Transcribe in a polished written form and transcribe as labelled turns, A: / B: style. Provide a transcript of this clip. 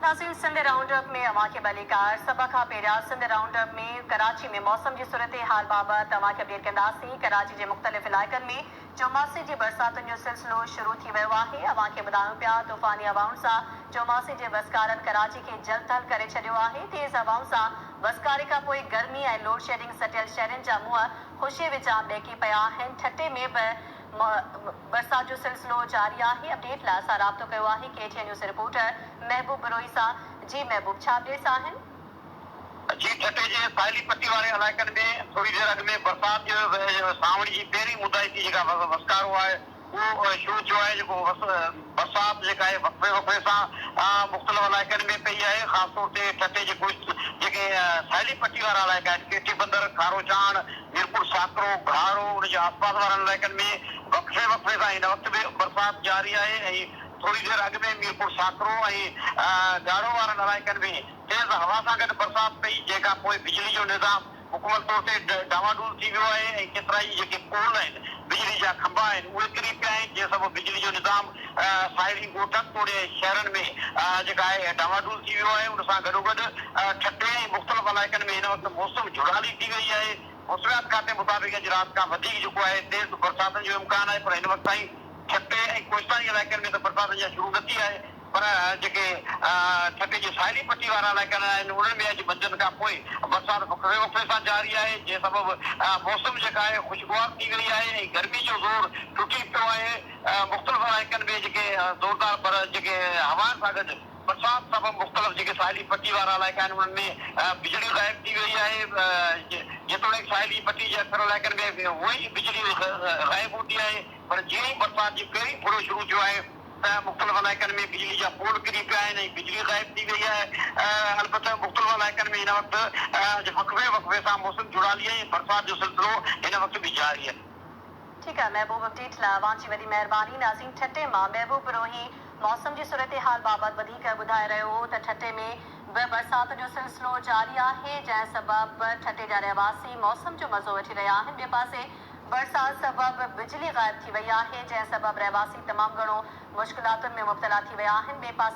A: नाज़रीन Sindh round up में अवां खे भलीकार सभ खां पहिरियां सिंध राउंड अप में कराची में मौसम जी सूरत हाल बाबति तव्हां खे अपडेट कंदासीं। कराची जे मुख़्तलिफ़ इलाइक़नि में चौमासे जी बरसातुनि जो सिलसिलो शुरू थी वियो आहे। अवां खे ॿुधायूं पिया तूफ़ानी हवाउनि सां चौमासे जे वसकारनि कराची खे जलथल करे छॾियो आहे। तेज़ हवाउनि सां वसकारे खां पोइ गर्मी ऐं लोड शेडिंग सटियल शहरनि जा मुंहं ख़ुशीअ विचां ॾेकी पिया आहिनि। ठटे में बि बरसात जो सिलसिलो जारी आहे। अपडेट लाइ असां राब्तो कयो आहे KTN न्यूज़ रिपोर्टर महबूब बरोई सां। जी महबूब, छा अपडेट्स आहिनि?
B: जी, ठटे जे साहिली पट्टी वारे इलाइक़नि में थोड़ी देर अॻु में बरसात जो सावण जी पहिरीं मुदाई थी जेका वसकारो आहे उहो शुरू थियो आहे। जेको बरसात जेका आहे वक़्फ़े वक़्फ़े सां मुख़्तलिफ़ इलाइक़नि में पई आहे। ख़ासि तौर ते ठटे जे कुझु जेके साहिली पट्टी वारा इलाइक़ा आहिनि, केटी बंदर, खारो चाण, मीरपुर साकरो, घारो, उन जे आसपास वारनि इलाइक़नि में वक़्फ़े वक़्फ़े सां हिन वक़्तु बि बरसात जारी आहे। ऐं थोड़ी देर अॻु में मीरपुर साकरो ऐं ॻाढ़ो वारनि इलाइक़नि में तेज़ हवा सां गॾु बरसात पई, जंहिंखां पोइ बिजली जो निज़ाम मुकमल तौर ते डावाडोल थी वियो आहे। ऐं केतिरा ई जेके पोल आहिनि, बिजली जा खंभा आहिनि, उहे किरी पिया आहिनि, जंहिं सबबु बिजली जो निज़ाम साहिली ॻोठनि तोड़े शहरनि में जेका आहे डावाडोल थी वियो आहे। उन सां गॾोगॾु ठटे ऐं मुख़्तलिफ़ इलाइक़नि में हिन वक़्तु मौसम जुड़ाली थी वई आहे। मौसमियात खाते मुताबिक़ अॼु राति खां वधीक जेको आहे तेज़ बरसातनि जो इम्कान आहे, पर हिन वक़्तु ताईं ठटे ऐं कोस्तानी इलाइक़नि में त बरसात अञा शुरू न थी आहे। पर जेके ठटे जी साहिली पट्टी वारा इलाइक़ा आहिनि उन्हनि में अॼु मंझंदि खां पोइ बरसात वक़्फ़े वक़्फ़े सां जारी आहे, जंहिं सबबु मौसम जेका आहे ख़ुशगवार थी वई आहे ऐं गर्मी जो ज़ोर टुटी पियो आहे। मुख़्तलिफ़ इलाइक़नि में जेके ज़ोरदार पर जेके हवाउनि सां गॾु बरसात सबबु मुख़्तलिफ़ जेके साहिली पट्टी वारा इलाइक़ा आहिनि उन्हनि में बिजली ग़ाइब थी वई आहे। जेतोणीकि साहिली पट्टी जे अक्सर इलाइक़नि में उहा ई बिजली ग़ाइब हूंदी आहे, पर जीअं ई बरसात जी पहिरीं फुरो शुरू थियो आहे मुख़्तलिफ़ इलाइक़नि में बिजली जा पोल किरी पिया आहिनि ऐं बिजली ग़ाइब थी वई आहे। अलबत्ते मुख़्तलिफ़ इलाइक़नि में हिन वक़्तु वक़्फ़े वक़्फ़े सां मौसम जुड़ाली ऐं बरसात जो सिलसिलो हिन वक़्तु बि जारी आहे।
A: ठीकु आहे महबूब, अपडेट लाइ अवां जी वॾी महिरबानी। नाज़रीन, ठटे मां महबूब बरोही मौसम जी सूरत हाल बाबति वधीक ॿुधाए रहियो हो त ठटे में बि बरसात जो सिलसिलो जारी आहे, जंहिं सबबु ठटे जा रहवासी मौसम जो मज़ो वठी रहिया आहिनि। ॿिए पासे बरसात सबबु बिजली ग़ाइब थी वई आहे, जंहिं सबबु रहवासी तमामु घणो मुश्किलातुनि में मुब्तला थी विया आहिनि। ॿिए पासे